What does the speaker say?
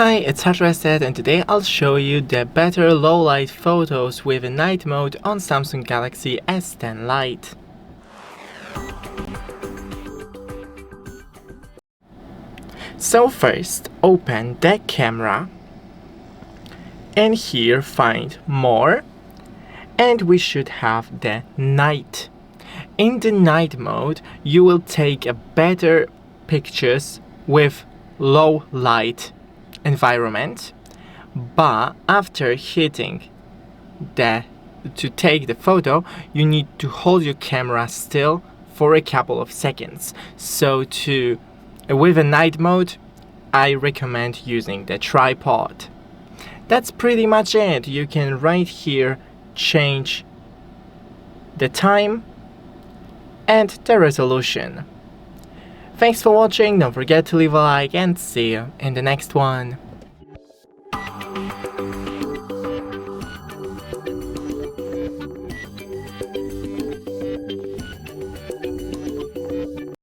Hi, it's Said, and today I'll show you the better low light photos with a night mode on Samsung Galaxy S10 Lite. So first, open the camera and here find more, and we should have the night. In the night mode, you will take a better pictures with low light environment, but after hitting to take the photo, you need to hold your camera still for a couple of seconds. So with a night mode, I recommend using the tripod. That's pretty much it. You can right here change the time and the resolution. Thanks for watching, don't forget to leave a like and see you in the next one.